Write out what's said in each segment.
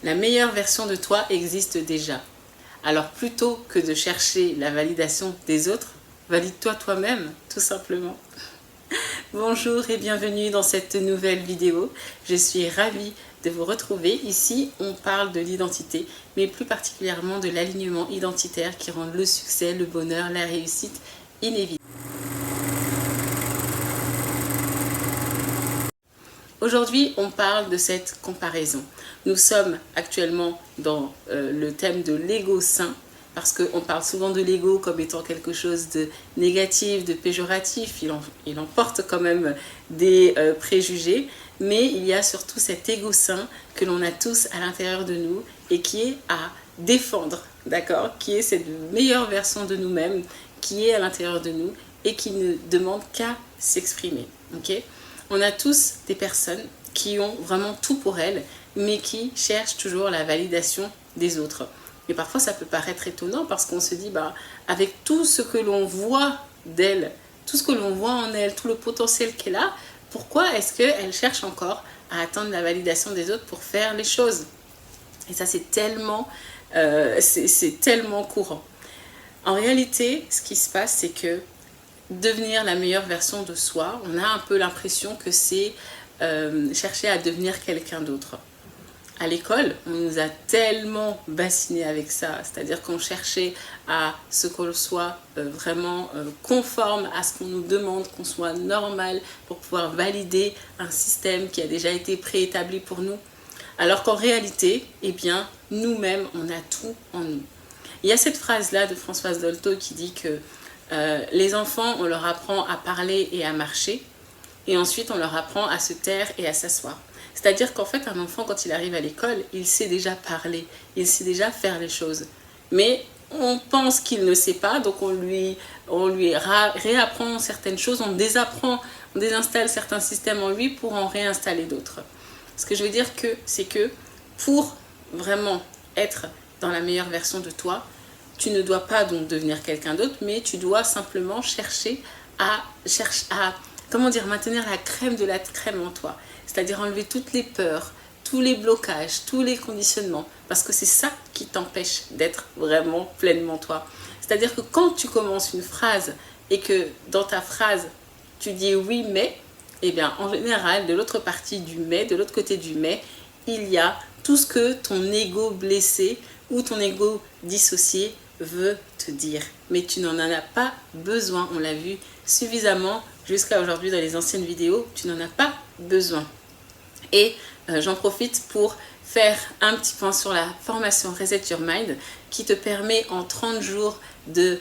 La meilleure version de toi existe déjà. Alors plutôt que de chercher la validation des autres, valide-toi toi-même, tout simplement. Bonjour et bienvenue dans cette nouvelle vidéo. Je suis ravie de vous retrouver. Ici, on parle de l'identité, mais plus particulièrement de l'alignement identitaire qui rend le succès, le bonheur, la réussite inévitable. Aujourd'hui, on parle de cette comparaison. Nous sommes actuellement dans le thème de l'ego sain, parce qu'on parle souvent de l'ego comme étant quelque chose de négatif, de péjoratif. Il emporte quand même des préjugés, mais il y a surtout cet ego sain que l'on a tous à l'intérieur de nous et qui est à défendre, d'accord? Qui est cette meilleure version de nous-mêmes, qui est à l'intérieur de nous et qui ne demande qu'à s'exprimer, ok? On a tous des personnes qui ont vraiment tout pour elles, mais qui cherchent toujours la validation des autres. Et parfois, ça peut paraître étonnant parce qu'on se dit, avec tout ce que l'on voit d'elle, tout ce que l'on voit en elle, tout le potentiel qu'elle a, pourquoi est-ce qu'elle cherche encore à atteindre la validation des autres pour faire les choses? Et ça, c'est tellement courant. En réalité, ce qui se passe, c'est que devenir la meilleure version de soi, on a un peu l'impression que c'est chercher à devenir quelqu'un d'autre. À l'école, on nous a tellement bassinés avec ça, c'est-à-dire qu'on cherchait à ce qu'on soit vraiment conforme à ce qu'on nous demande, qu'on soit normal pour pouvoir valider un système qui a déjà été préétabli pour nous. Alors qu'en réalité, eh bien, nous-mêmes, on a tout en nous. Il y a cette phrase-là de Françoise Dolto qui dit que les enfants, on leur apprend à parler et à marcher, et ensuite on leur apprend à se taire et à s'asseoir. C'est-à-dire qu'en fait, un enfant, quand il arrive à l'école, il sait déjà parler, il sait déjà faire les choses. Mais on pense qu'il ne sait pas, donc on lui réapprend certaines choses, on désinstalle certains systèmes en lui pour en réinstaller d'autres. Ce que je veux dire, c'est que pour vraiment être dans la meilleure version de toi, tu ne dois pas donc devenir quelqu'un d'autre, mais tu dois simplement chercher à maintenir la crème de la crème en toi. C'est-à-dire enlever toutes les peurs, tous les blocages, tous les conditionnements. Parce que c'est ça qui t'empêche d'être vraiment pleinement toi. C'est-à-dire que quand tu commences une phrase et que dans ta phrase, tu dis oui, mais, eh bien, en général, de l'autre partie du mais, de l'autre côté du mais, il y a tout ce que ton ego blessé ou ton ego dissocié veut te dire. Mais tu n'en as pas besoin, on l'a vu suffisamment jusqu'à aujourd'hui dans les anciennes vidéos, tu n'en as pas besoin. Et j'en profite pour faire un petit point sur la formation Reset Your Mind qui te permet en 30 jours de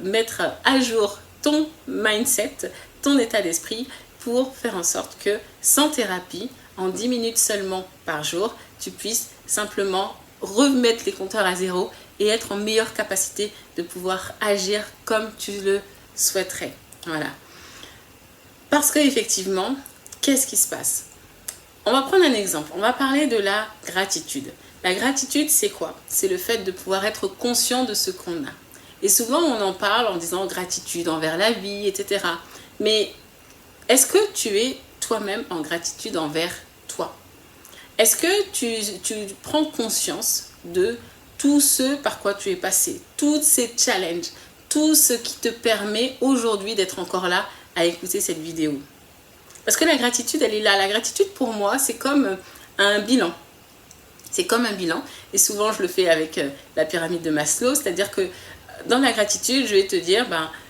mettre à jour ton mindset, ton état d'esprit pour faire en sorte que sans thérapie, en 10 minutes seulement par jour, tu puisses simplement remettre les compteurs à zéro et être en meilleure capacité de pouvoir agir comme tu le souhaiterais. Voilà. Parce qu'effectivement, qu'est-ce qui se passe? On va prendre un exemple. On va parler de la gratitude. La gratitude, c'est quoi? C'est le fait de pouvoir être conscient de ce qu'on a. Et souvent, on en parle en disant gratitude envers la vie, etc. Mais est-ce que tu es toi-même en gratitude envers toi? Est-ce que tu prends conscience de tout ce par quoi tu es passé, tous ces challenges, tout ce qui te permet aujourd'hui d'être encore là à écouter cette vidéo? Parce que la gratitude, elle est là. La gratitude, pour moi, c'est comme un bilan. C'est comme un bilan. Et souvent, je le fais avec la pyramide de Maslow. C'est-à-dire que dans la gratitude, je vais te dire,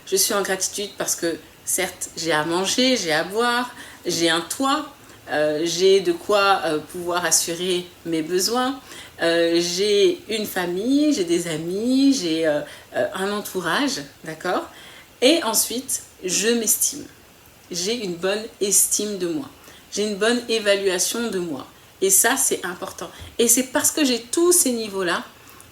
je suis en gratitude parce que, certes, j'ai à manger, j'ai à boire, j'ai un toit, j'ai de quoi pouvoir assurer mes besoins, j'ai une famille, j'ai des amis, j'ai un entourage, d'accord? Et ensuite, je m'estime. J'ai une bonne estime de moi. J'ai une bonne évaluation de moi. Et ça, c'est important. Et c'est parce que j'ai tous ces niveaux-là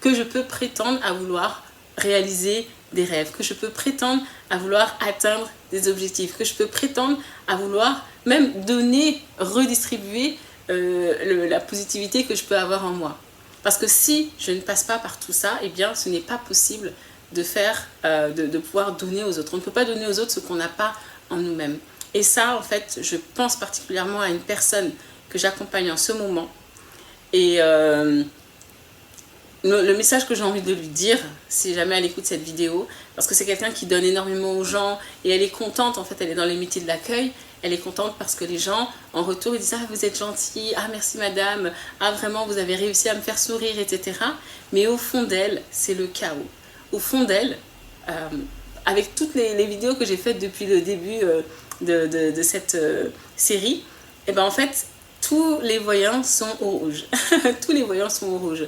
que je peux prétendre à vouloir réaliser des rêves, que je peux prétendre à vouloir atteindre des objectifs, que je peux prétendre à vouloir même donner, redistribuer la positivité que je peux avoir en moi. Parce que si je ne passe pas par tout ça, eh bien, ce n'est pas possible de pouvoir donner aux autres. On ne peut pas donner aux autres ce qu'on n'a pas en nous-mêmes. Et ça, en fait, je pense particulièrement à une personne que j'accompagne en ce moment Et le message que j'ai envie de lui dire, si jamais elle écoute cette vidéo, parce que c'est quelqu'un qui donne énormément aux gens et elle est contente, en fait, elle est dans les métiers de l'accueil, elle est contente parce que les gens, en retour, ils disent « Ah, vous êtes gentille, ah, merci madame, ah, vraiment, vous avez réussi à me faire sourire, etc. » Mais au fond d'elle, c'est le chaos. Au fond d'elle, avec toutes les vidéos que j'ai faites depuis le début de cette série, et ben en fait, tous les voyants sont au rouge. Tous les voyants sont au rouge.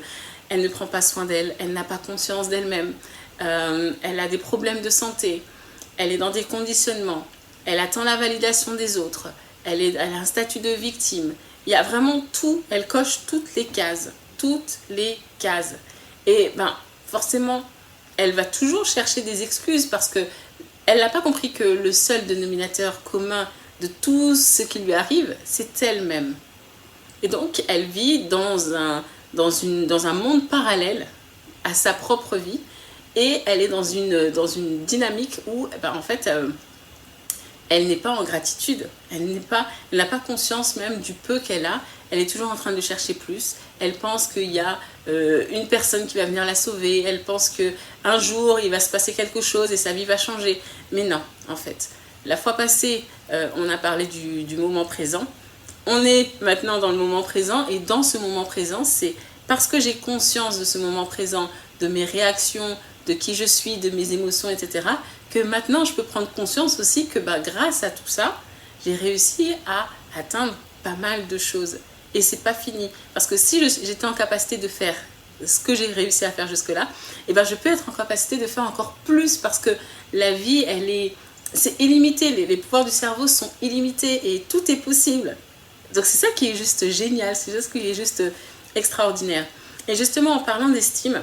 Elle ne prend pas soin d'elle, elle n'a pas conscience d'elle-même, elle a des problèmes de santé, elle est dans des conditionnements, elle attend la validation des autres, elle a un statut de victime. Il y a vraiment tout, elle coche toutes les cases, toutes les cases. Et ben, forcément, elle va toujours chercher des excuses parce que elle n'a pas compris que le seul dénominateur commun de tout ce qui lui arrive, c'est elle-même. Et donc, elle vit dans un monde parallèle à sa propre vie et elle est dans une dynamique où, ben, en fait, elle n'est pas en gratitude, elle n'a pas conscience même du peu qu'elle a, elle est toujours en train de chercher plus, elle pense qu'il y a une personne qui va venir la sauver, elle pense qu'un jour il va se passer quelque chose et sa vie va changer, mais non, en fait. La fois passée, on a parlé du moment présent, on est maintenant dans le moment présent et dans ce moment présent, c'est parce que j'ai conscience de ce moment présent, de mes réactions, de qui je suis, de mes émotions, etc., que maintenant je peux prendre conscience aussi que bah, grâce à tout ça, j'ai réussi à atteindre pas mal de choses. Et c'est pas fini. Parce que si j'étais en capacité de faire ce que j'ai réussi à faire jusque-là, et ben je peux être en capacité de faire encore plus parce que la vie, c'est illimité. Les pouvoirs du cerveau sont illimités et tout est possible. Donc c'est ça qui est juste génial, c'est juste qui est juste extraordinaire. Et justement, en parlant d'estime,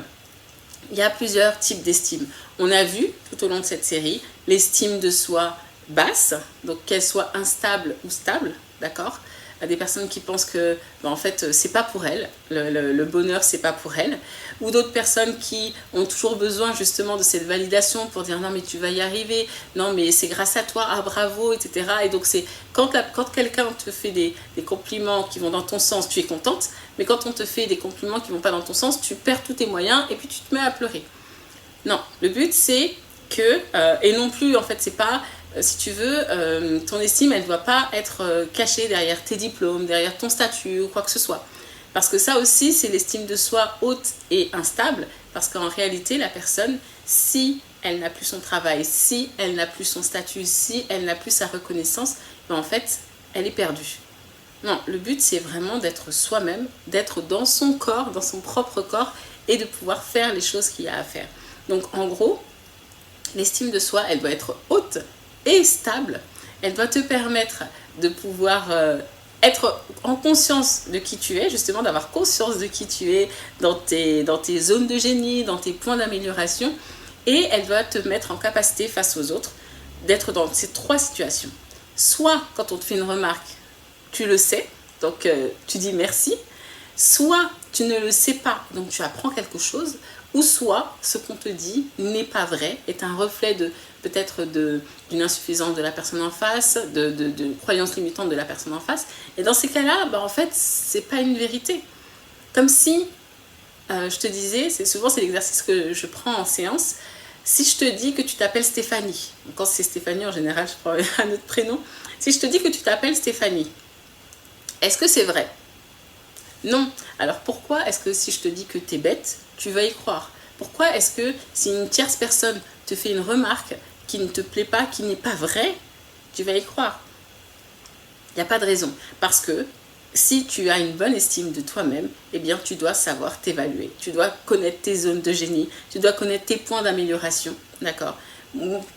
il y a plusieurs types d'estime. On a vu tout au long de cette série l'estime de soi basse, donc qu'elle soit instable ou stable, d'accord ? À des personnes qui pensent que ben en fait c'est pas pour elles, le bonheur c'est pas pour elles, ou d'autres personnes qui ont toujours besoin justement de cette validation pour dire non mais tu vas y arriver, non mais c'est grâce à toi, ah bravo, etc. Et donc c'est quand quelqu'un te fait des compliments qui vont dans ton sens, tu es contente, mais quand on te fait des compliments qui vont pas dans ton sens, tu perds tous tes moyens et puis tu te mets à pleurer. Non, le but c'est que, et non plus en fait c'est pas, si tu veux, ton estime elle ne doit pas être cachée derrière tes diplômes, derrière ton statut ou quoi que ce soit. Parce que ça aussi c'est l'estime de soi haute et instable, parce qu'en réalité la personne, si elle n'a plus son travail, si elle n'a plus son statut, si elle n'a plus sa reconnaissance, ben en fait elle est perdue. Non, le but c'est vraiment d'être soi-même, d'être dans son corps, dans son propre corps et de pouvoir faire les choses qu'il y a à faire. Donc en gros, l'estime de soi, elle doit être haute et stable. Elle doit te permettre de pouvoir être en conscience de qui tu es, justement d'avoir conscience de qui tu es dans tes zones de génie, dans tes points d'amélioration. Et elle doit te mettre en capacité face aux autres d'être dans ces trois situations. Soit quand on te fait une remarque, tu le sais, donc tu dis merci. Soit tu ne le sais pas, donc tu apprends quelque chose. Ou soit ce qu'on te dit n'est pas vrai, est un reflet peut-être d'une insuffisance de la personne en face, de croyances limitantes de la personne en face. Et dans ces cas-là, bah, en fait, c'est pas une vérité. Comme si, je te disais, c'est l'exercice que je prends en séance, si je te dis que tu t'appelles Stéphanie, quand c'est Stéphanie en général, je prends un autre prénom, si je te dis que tu t'appelles Stéphanie, est-ce que c'est vrai ? Non. Alors pourquoi est-ce que si je te dis que tu es bête, tu vas y croire? Pourquoi est-ce que si une tierce personne te fait une remarque qui ne te plaît pas, qui n'est pas vraie, tu vas y croire? Il n'y a pas de raison. Parce que si tu as une bonne estime de toi-même, eh bien tu dois savoir t'évaluer. Tu dois connaître tes zones de génie, tu dois connaître tes points d'amélioration. D'accord?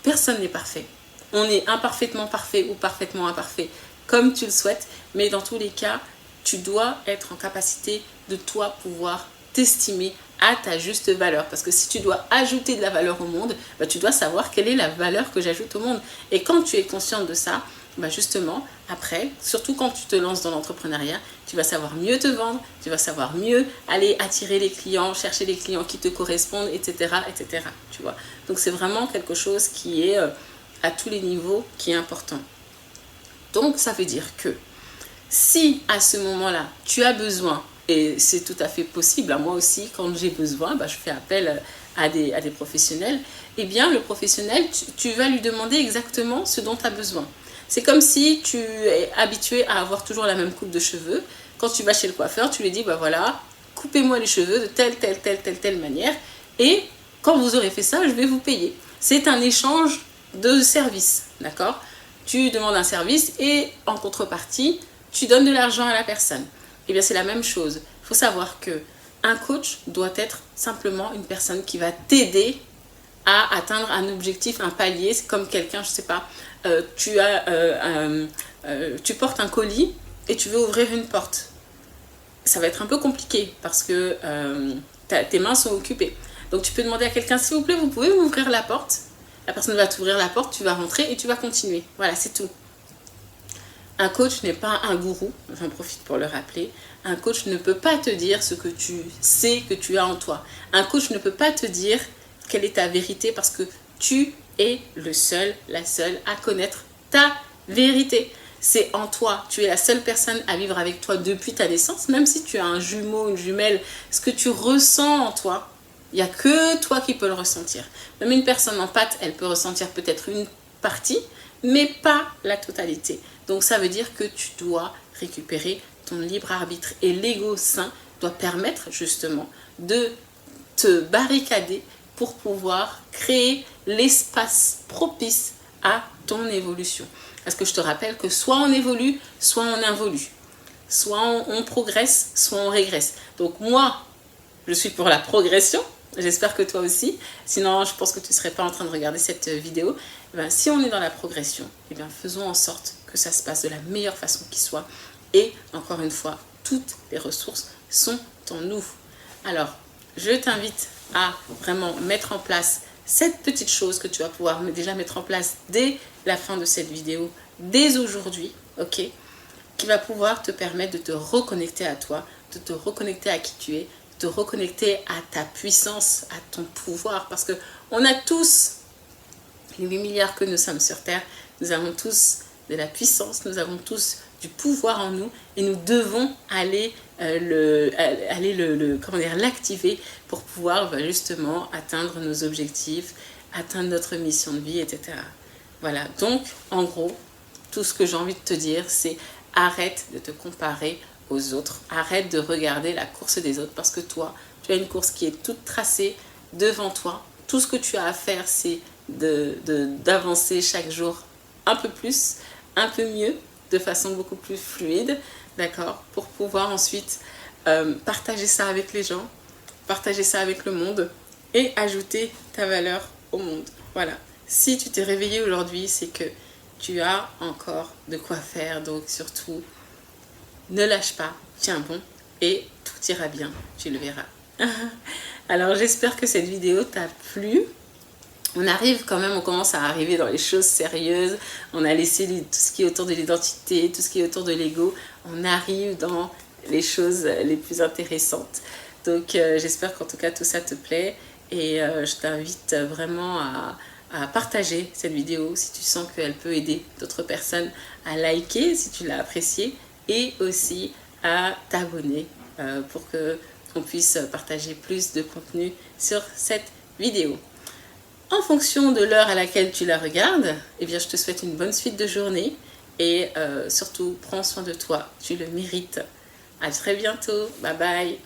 Personne n'est parfait. On est imparfaitement parfait ou parfaitement imparfait, comme tu le souhaites, mais dans tous les cas, tu dois être en capacité de toi pouvoir t'estimer à ta juste valeur. Parce que si tu dois ajouter de la valeur au monde, bah, tu dois savoir quelle est la valeur que j'ajoute au monde. Et quand tu es consciente de ça, bah justement, après, surtout quand tu te lances dans l'entrepreneuriat, tu vas savoir mieux te vendre, tu vas savoir mieux aller attirer les clients, chercher les clients qui te correspondent, etc. etc. Tu vois. Donc c'est vraiment quelque chose qui est à tous les niveaux qui est important. Donc ça veut dire que si à ce moment-là, tu as besoin Et c'est tout à fait possible. Moi aussi, quand j'ai besoin, je fais appel à des professionnels. Eh bien, le professionnel, tu vas lui demander exactement ce dont tu as besoin. C'est comme si tu es habitué à avoir toujours la même coupe de cheveux. Quand tu vas chez le coiffeur, tu lui dis, voilà, coupez-moi les cheveux de telle manière. Et quand vous aurez fait ça, je vais vous payer. C'est un échange de services, d'accord? Tu demandes un service et en contrepartie, tu donnes de l'argent à la personne. Eh bien, c'est la même chose. Il faut savoir qu'un coach doit être simplement une personne qui va t'aider à atteindre un objectif, un palier. C'est comme quelqu'un, je ne sais pas, tu portes un colis et tu veux ouvrir une porte. Ça va être un peu compliqué parce que tes mains sont occupées. Donc, tu peux demander à quelqu'un, s'il vous plaît, vous pouvez m'ouvrir la porte? La personne va t'ouvrir la porte, tu vas rentrer et tu vas continuer. Voilà, c'est tout. Un coach n'est pas un gourou, j'en profite pour le rappeler. Un coach ne peut pas te dire ce que tu sais que tu as en toi. Un coach ne peut pas te dire quelle est ta vérité parce que tu es le seul, la seule à connaître ta vérité. C'est en toi. Tu es la seule personne à vivre avec toi depuis ta naissance. Même si tu as un jumeau, une jumelle, ce que tu ressens en toi, il n'y a que toi qui peux le ressentir. Même une personne en pâte, elle peut ressentir peut-être une partie, mais pas la totalité. Donc ça veut dire que tu dois récupérer ton libre arbitre. Et l'ego sain doit permettre justement de te barricader pour pouvoir créer l'espace propice à ton évolution. Parce que je te rappelle que soit on évolue, soit on involue. Soit on progresse, soit on régresse. Donc moi, je suis pour la progression. J'espère que toi aussi. Sinon, je pense que tu ne serais pas en train de regarder cette vidéo. Si on est dans la progression, faisons en sorte que ça se passe de la meilleure façon qui soit. Et encore une fois, toutes les ressources sont en nous. Alors, je t'invite à vraiment mettre en place cette petite chose que tu vas pouvoir déjà mettre en place dès la fin de cette vidéo, dès aujourd'hui, ok, qui va pouvoir te permettre de te reconnecter à toi, de te reconnecter à qui tu es, de te reconnecter à ta puissance, à ton pouvoir, parce que on a tous, les 8 milliards que nous sommes sur Terre, nous avons tous de la puissance, nous avons tous du pouvoir en nous et nous devons aller l'activer pour pouvoir justement atteindre nos objectifs, atteindre notre mission de vie, etc. Voilà, donc en gros, tout ce que j'ai envie de te dire, c'est arrête de te comparer aux autres, arrête de regarder la course des autres parce que toi, tu as une course qui est toute tracée devant toi. Tout ce que tu as à faire, c'est d'avancer chaque jour un peu plus, un peu mieux, de façon beaucoup plus fluide, d'accord, pour pouvoir ensuite partager ça avec les gens, partager ça avec le monde et ajouter ta valeur au monde. Voilà. Si tu t'es réveillé aujourd'hui, c'est que tu as encore de quoi faire, donc surtout, ne lâche pas, tiens bon et tout ira bien, tu le verras. Alors j'espère que cette vidéo t'a plu. On arrive quand même, on commence à arriver dans les choses sérieuses. On a laissé tout ce qui est autour de l'identité, tout ce qui est autour de l'ego. On arrive dans les choses les plus intéressantes. Donc j'espère qu'en tout cas tout ça te plaît. Et je t'invite vraiment à partager cette vidéo si tu sens qu'elle peut aider d'autres personnes, à liker si tu l'as appréciée et aussi à t'abonner pour qu'on puisse partager plus de contenu sur cette vidéo. En fonction de l'heure à laquelle tu la regardes, eh bien, je te souhaite une bonne suite de journée et surtout, prends soin de toi, tu le mérites. À très bientôt, bye bye.